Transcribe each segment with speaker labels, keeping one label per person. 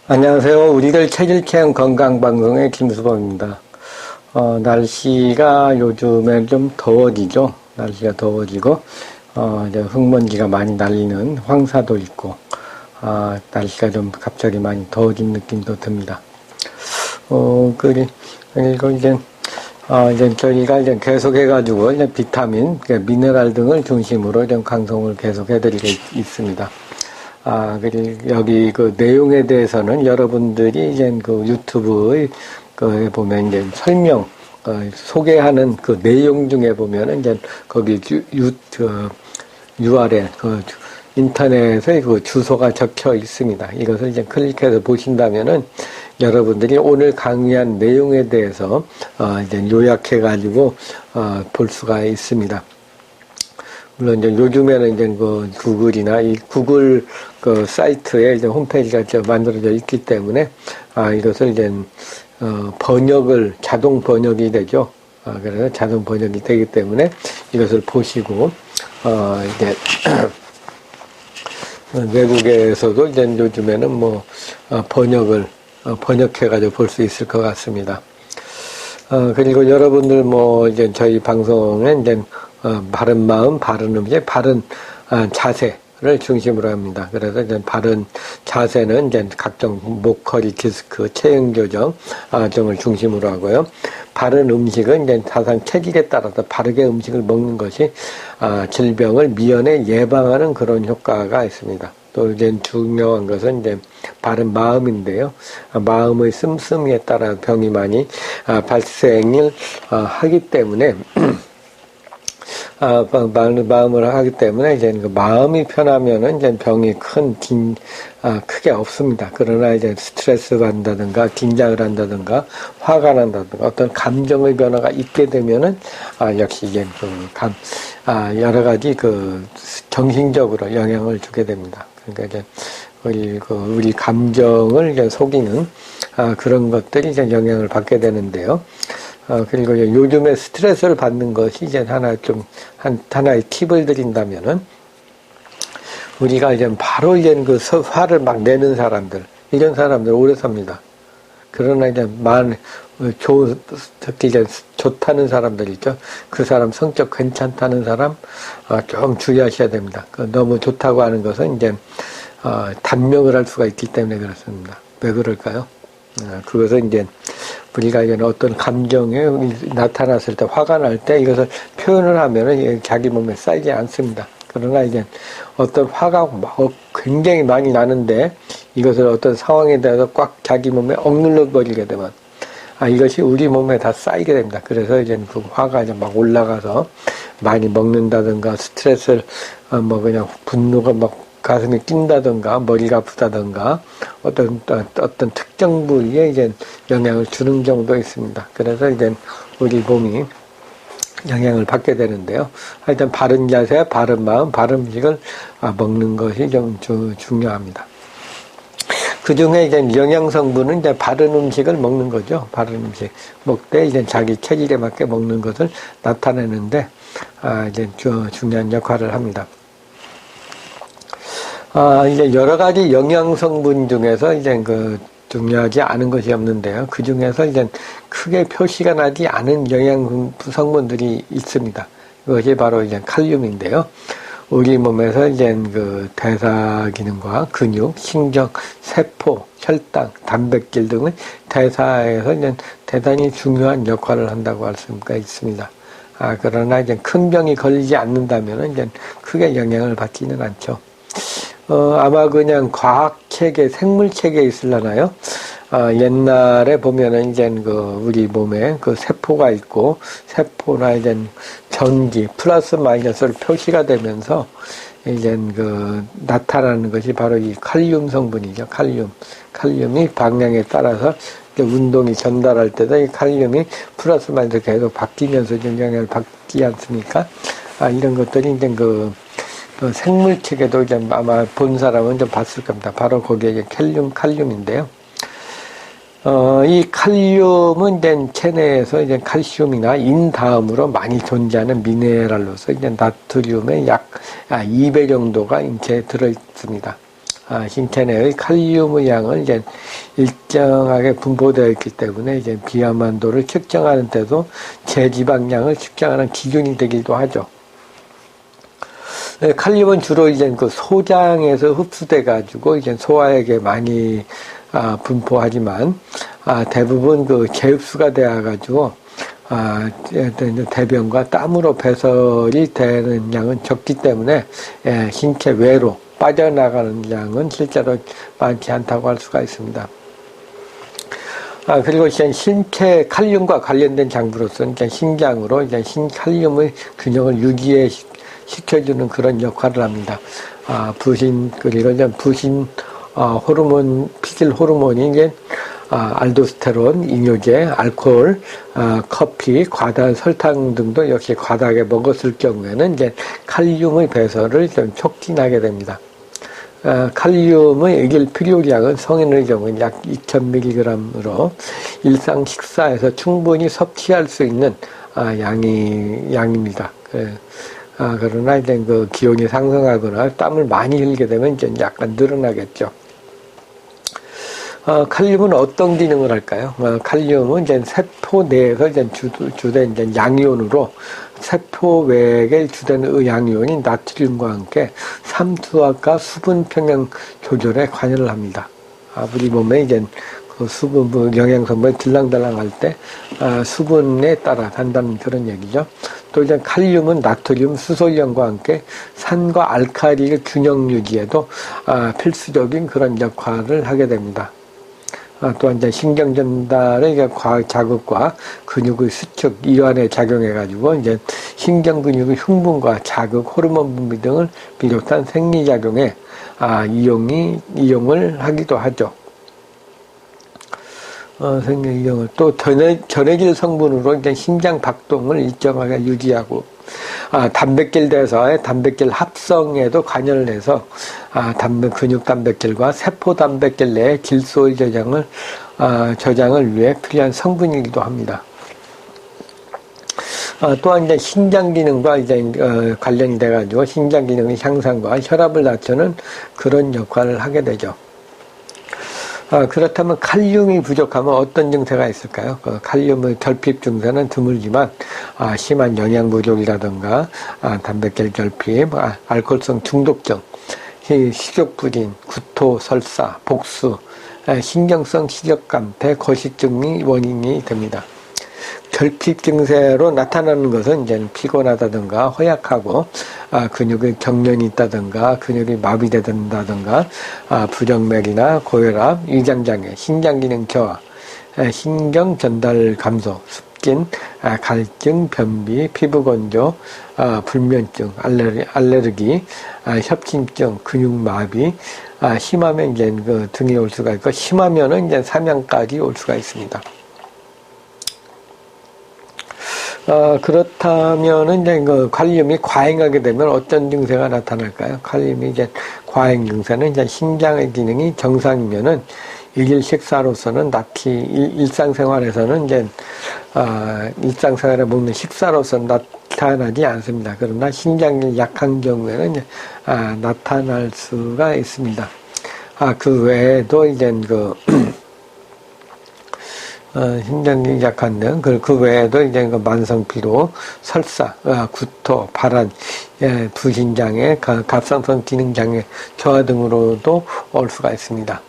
Speaker 1: 안녕하세요. 우리들 체질체험 건강방송의 김수범입니다. 날씨가 요즘에 좀 더워지죠. 날씨가 더워지고, 이제 흙먼지가 많이 날리는 황사도 있고, 날씨가 좀 갑자기 많이 더워진 느낌도 듭니다. 그리고 이제 저희가 이제 계속해가지고, 이제 비타민, 미네랄 등을 중심으로 좀 방송을 계속 해드리고 있습니다. 그리고 여기 그 내용에 대해서는 여러분들이 이제 그 유튜브에 보면 이제 설명, 소개하는 그 내용 중에 보면은 이제 거기 URL, 인터넷에 그 주소가 적혀 있습니다. 이것을 이제 클릭해서 보신다면은 여러분들이 오늘 강의한 내용에 대해서, 이제 요약해가지고, 볼 수가 있습니다. 물론 이제 요즘에는 이제 그 구글이나 이 구글 그 사이트에 이제 홈페이지가 만들어져 있기 때문에 이것을 이제 번역을 자동 번역이 되죠. 그래서 자동 번역이 되기 때문에 이것을 보시고 이제 외국에서도 이제 요즘에는 뭐 번역해가지고 볼 수 있을 것 같습니다. 그리고 여러분들 뭐 이제 저희 방송에 이제 바른 마음, 바른 음식, 바른 자세를 중심으로 합니다. 그래서 이제 바른 자세는 이제 각종 목, 허리, 디스크, 체형 교정 등을 중심으로 하고요. 바른 음식은 이제 사상 체질에 따라서 바르게 음식을 먹는 것이 질병을 미연에 예방하는 그런 효과가 있습니다. 또 이제 중요한 것은 이제 바른 마음인데요. 마음의 씀씀이에 따라 병이 많이 발생을 하기 때문에 마음을 하기 때문에 이제 그 마음이 편하면은 이제 병이 크게 없습니다. 그러나 이제 스트레스 받는다든가 긴장을 한다든가 화가 난다든가 어떤 감정의 변화가 있게 되면은 역시 이제 여러 가지 정신적으로 영향을 주게 됩니다. 그러니까 이제 우리 감정을 이제 속이는 그런 것들이 이제 영향을 받게 되는데요. 그리고 요즘에 스트레스를 받는 것이 이제 하나의 팁을 드린다면은, 우리가 이제 바로 이제 화를 막 내는 사람들, 이런 사람들 오래 삽니다. 그러나 이제 특히 이제 좋다는 사람들 있죠. 그 사람 성격 괜찮다는 사람, 좀 주의하셔야 됩니다. 너무 좋다고 하는 것은 이제, 단명을 할 수가 있기 때문에 그렇습니다. 왜 그럴까요? 그것은 이제, 우리가 이제 어떤 감정이 나타났을 때, 화가 날 때 이것을 표현을 하면은 자기 몸에 쌓이지 않습니다. 그러나 이제 어떤 화가 굉장히 많이 나는데 이것을 어떤 상황에 대해서 꽉 자기 몸에 억눌러 버리게 되면 이것이 우리 몸에 다 쌓이게 됩니다. 그래서 이제 그 화가 이제 막 올라가서 많이 먹는다든가 스트레스를 그냥 분노가 막 가슴이 뛴다든가 머리가 아프다든가 어떤 특정 부위에 이제 영향을 주는 경우도 있습니다. 그래서 이제 우리 몸이 영향을 받게 되는데요. 하여튼 바른 자세, 바른 마음, 바른 음식을 먹는 것이 좀 중요합니다. 그 중에 이제 영양 성분은 이제 바른 음식을 먹는 거죠. 바른 음식 먹되 이제 자기 체질에 맞게 먹는 것을 나타내는데 이제 중요한 역할을 합니다. 이제 여러 가지 영양 성분 중에서 이제 중요하지 않은 것이 없는데요. 그 중에서 이제 크게 표시가 나지 않은 영양 성분들이 있습니다. 그것이 바로 이제 칼륨인데요. 우리 몸에서 이제 대사 기능과 근육, 신경, 세포, 혈당, 단백질 등의 대사에서 이제 대단히 중요한 역할을 한다고 할 수가 있습니다. 그러나 이제 큰 병이 걸리지 않는다면 이제 크게 영향을 받지는 않죠. 아마 그냥 과학체계, 생물체계에 있으려나요? 옛날에 보면은 이제 우리 몸에 세포가 있고, 세포나 이제 전기, 플러스 마이너스를 표시가 되면서 이제 나타나는 것이 바로 이 칼륨 성분이죠. 칼륨이 방향에 따라서 운동이 전달할 때도 이 칼륨이 플러스 마이너스 계속 바뀌면서 좀 영향을 받지 않습니까? 이런 것들이 이제 생물체계도 이제 아마 본 사람은 좀 봤을 겁니다. 바로 거기에 칼륨인데요. 이 칼륨은 이제 체내에서 이제 칼슘이나 인 다음으로 많이 존재하는 미네랄로서 이제 나트륨의 약 2배 정도가 인체에 들어있습니다. 신체 내의 칼륨의 양은 이제 일정하게 분포되어 있기 때문에 이제 비만도를 측정하는 때도 체지방량을 측정하는 기준이 되기도 하죠. 칼륨은 주로 이제 그 소장에서 흡수돼 가지고 이제 소화액에 많이 분포하지만 대부분 그 재흡수가 되어 가지고 대변과 땀으로 배설이 되는 양은 적기 때문에 신체 외로 빠져나가는 양은 실제로 많지 않다고 할 수가 있습니다. 그리고 이제 신체 칼륨과 관련된 장부로서는 이제 신장으로 이제 신칼륨의 균형을 시켜주는 그런 역할을 합니다. 부신, 그리고 이제 부신, 호르몬, 피질 호르몬이 이제, 알도스테론, 이뇨제, 알코올, 커피, 과다한 설탕 등도 역시 과다하게 먹었을 경우에는 이제 칼륨의 배설을 좀 촉진하게 됩니다. 칼륨의 일일 필요량은 성인의 경우는 약 2000mg으로 일상 식사에서 충분히 섭취할 수 있는 양입니다. 그러나 이제 그 기온이 상승하거나 땀을 많이 흘리게 되면 이제 약간 늘어나겠죠. 칼륨은 어떤 기능을 할까요? 칼륨은 이제 세포 내에서 이제 주된 이제 양이온으로 세포 외에 주된 양이온인 나트륨과 함께 삼투압과 수분 평형 조절에 관여를 합니다. 우리 몸에 이제 그 수분, 영양성분이 들랑달랑할 때, 수분에 따라 한다는 그런 얘기죠. 또 이제 칼륨은 나트륨, 수소이온과 함께 산과 알칼리의 균형 유지에도, 필수적인 그런 역할을 하게 됩니다. 또한 이제 신경 전달의 과학 자극과 근육의 수축, 이완에 작용해가지고 이제 신경 근육의 흥분과 자극, 호르몬 분비 등을 비롯한 생리작용에, 이용을 하기도 하죠. 생리작용을 또 전해질 성분으로 이제 심장 박동을 일정하게 유지하고, 단백질 대사의 단백질 합성에도 관여를 해서, 근육 단백질과 세포 단백질 내의 질소의 저장을 위해 필요한 성분이기도 합니다. 또한 이제 신장 기능과 이제 관련이 돼가지고 신장 기능의 향상과 혈압을 낮추는 그런 역할을 하게 되죠. 그렇다면 칼륨이 부족하면 어떤 증세가 있을까요? 칼륨의 결핍 증세는 드물지만 심한 영양 부족이라든가 단백질 결핍, 알코올성 중독증, 식욕 부진, 구토, 설사, 복수, 신경성 식욕감, 대거식증이 원인이 됩니다. 결핍 증세로 나타나는 것은 이제 피곤하다든가 허약하고 근육의 경련이 있다든가 근육이 마비된다든가 부정맥이나 고혈압, 위장장애, 신장기능 저하, 신경 전달 감소, 습진, 갈증, 변비, 피부건조, 불면증, 알레르기, 협심증, 근육마비, 심하면 이제 그 등이 올 수가 있고 심하면은 이제 사망까지 올 수가 있습니다. 그렇다면은 이제 그 칼륨이 과잉하게 되면 어떤 증세가 나타날까요? 칼륨이 이제 과잉 증세는 이제 신장의 기능이 정상이면은 일일 식사로서는 일상생활에서는 이제 일상생활에 먹는 식사로서는 나타나지 않습니다. 그러나 신장이 약한 경우에는 이제 나타날 수가 있습니다. 그 외에도 이제 신장이 약한 등, 그 외에도 이제 만성 피로, 설사, 구토, 발한, 부신장애, 갑상선 기능장애, 저하 등으로도 올 수가 있습니다.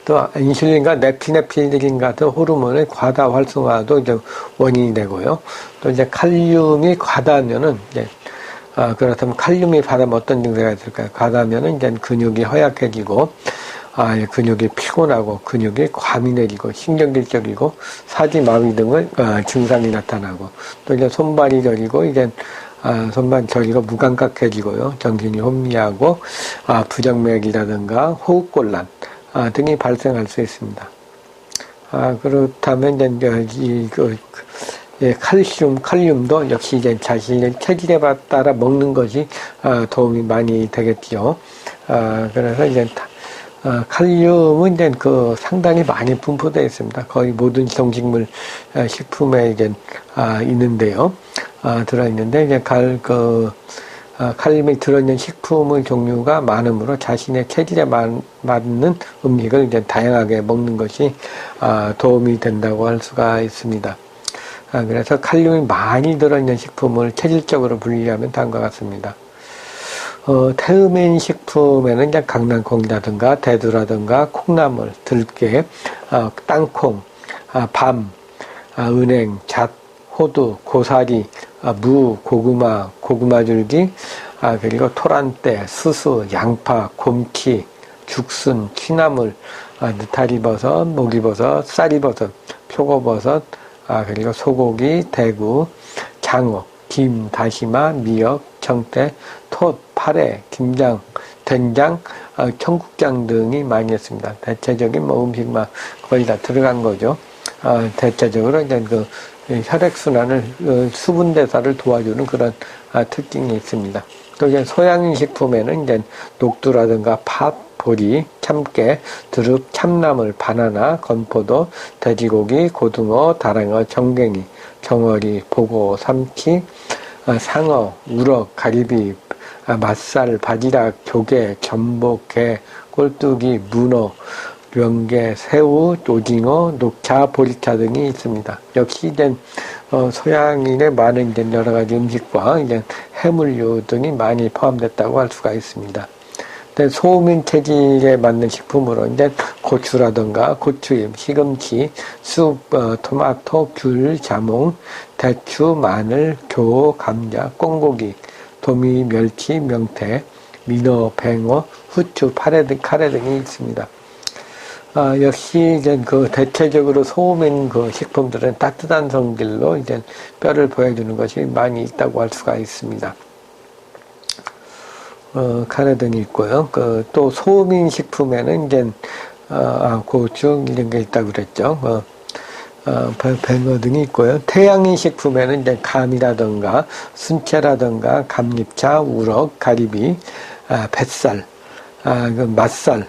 Speaker 1: 또 인슐린과 네피네필린 같은 호르몬의 과다 활성화도 이제 원인이 되고요. 또 이제 칼륨이 과다하면은 이제 그렇다면 칼륨이 과다하면 어떤 증세가 있을까요? 과다하면은 이제 근육이 허약해지고 근육이 피곤하고 근육이 과민해지고 신경질적이고 사지마비 등의 증상이 나타나고 또 이제 손발이 저리고 이제 손발 저리고 무감각해지고요. 정신이 혼미하고 부정맥이라든가 호흡곤란 등이 발생할 수 있습니다. 그렇다면 이제 칼륨도 역시 이제 자신의 체질에 따라 먹는 것이 도움이 많이 되겠지요. 그래서 이제 칼륨은 이제 상당히 많이 분포되어 있습니다. 거의 모든 동식물 식품에 이제 있는데요. 들어있는데 이제 칼륨이 들어있는 식품의 종류가 많으므로 자신의 체질에 맞는 음식을 이제 다양하게 먹는 것이 도움이 된다고 할 수가 있습니다. 그래서 칼륨이 많이 들어있는 식품을 체질적으로 분리하면 다음과 같습니다. 태음인 식품에는 이제 강낭콩이라든가 대두라든가 콩나물, 들깨, 땅콩, 밤, 은행, 잣, 호두, 고사리, 무, 고구마, 고구마줄기, 그리고 토란대, 수수, 양파, 곰치, 죽순, 취나물, 느타리버섯, 목이버섯, 쌀이버섯, 표고버섯, 그리고 소고기, 대구, 장어, 김, 다시마, 미역, 청태, 톳, 파래, 김장, 된장, 청국장 등이 많이 있습니다. 대체적인 음식만 거의 다 들어간 거죠. 대체적으로 이제 그 혈액순환을, 수분대사를 도와주는 그런 특징이 있습니다. 또 이제 소양인 식품에는 이제 녹두라든가 팥, 보리, 참깨, 두릅, 참나물, 바나나, 건포도, 돼지고기, 고등어, 다랑어, 정갱이, 정어리, 보고, 삼치, 상어, 우럭, 가리비, 맛살, 바지락, 조개, 전복, 게, 꼴뚜기, 문어, 명게, 새우, 오징어, 녹차, 보리차 등이 있습니다. 역시 이제 소양인의 많은 이제 여러 가지 음식과 이제 해물류 등이 많이 포함됐다고 할 수가 있습니다. 소음인 체질에 맞는 식품으로 이제 고추라든가 고추잎, 시금치, 쑥, 토마토, 귤, 자몽, 대추, 마늘, 교, 감자, 꽁고기, 도미, 멸치, 명태, 민어, 뱅어, 후추, 카레 등이 있습니다. 역시 이제 그 대체적으로 소음인 그 식품들은 따뜻한 성질로 이제 뼈를 보여주는 것이 많이 있다고 할 수가 있습니다. 카레 등이 있고요. 또 소음인 식품에는 이제 고추 이런 게 있다고 그랬죠. 뱅어 등이 있고요. 태양인 식품에는 이제 감이라든가 순채라든가 감잎차, 우럭, 가리비, 뱃살, 맛살,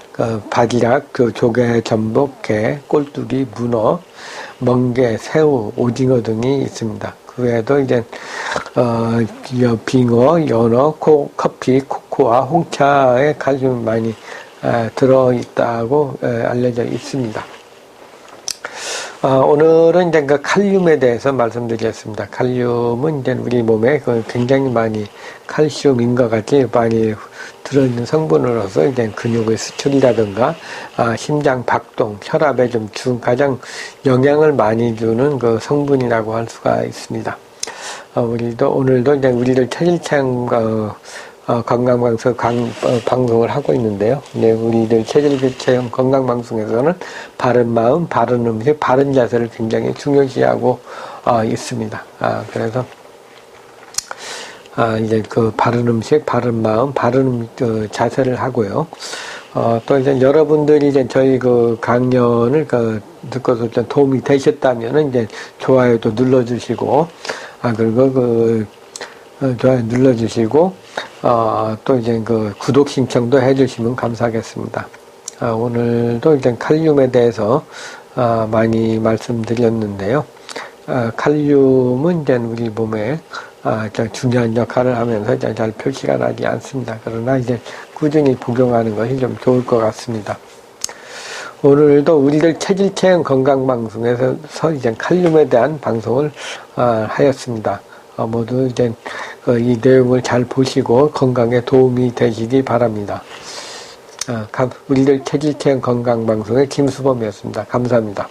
Speaker 1: 바지락, 조개, 전복, 게, 꼴뚜기, 문어, 멍게, 새우, 오징어 등이 있습니다. 그 외에도 이제 빙어, 연어, 커피, 코코아, 홍차에 칼륨이 많이 들어있다고 알려져 있습니다. 오늘은 이제 그 칼륨에 대해서 말씀드리겠습니다. 칼륨은 이제 우리 몸에 굉장히 많이 칼슘인과 같이 많이 들어있는 성분으로서 이제 근육의 수축이라든가 심장 박동, 혈압에 좀 가장 영향을 많이 주는 그 성분이라고 할 수가 있습니다. 오늘도 이제 우리를 체질체험 건강방송 방송을 하고 있는데요. 네, 우리들 체질체험 건강방송에서는 바른 마음, 바른 음식, 바른 자세를 굉장히 중요시하고 있습니다. 그래서 이제 그 바른 음식, 바른 마음, 바른 자세를 하고요. 또 이제 여러분들이 이제 저희 그 강연을 듣고서 좀 도움이 되셨다면은 이제 좋아요도 눌러주시고, 그리고 좋아요 눌러주시고, 또 이제 그 구독 신청도 해주시면 감사하겠습니다. 오늘도 이제 칼륨에 대해서 많이 말씀드렸는데요. 칼륨은 이제 우리 몸에 중요한 역할을 하면서 잘 표시가 나지 않습니다. 그러나 이제 꾸준히 복용하는 것이 좀 좋을 것 같습니다. 오늘도 우리들 체질체험 건강방송에서 이제 칼륨에 대한 방송을 하였습니다. 모두 이제 이 내용을 잘 보시고 건강에 도움이 되시기 바랍니다. 우리들 체질체험 건강방송의 김수범이었습니다. 감사합니다.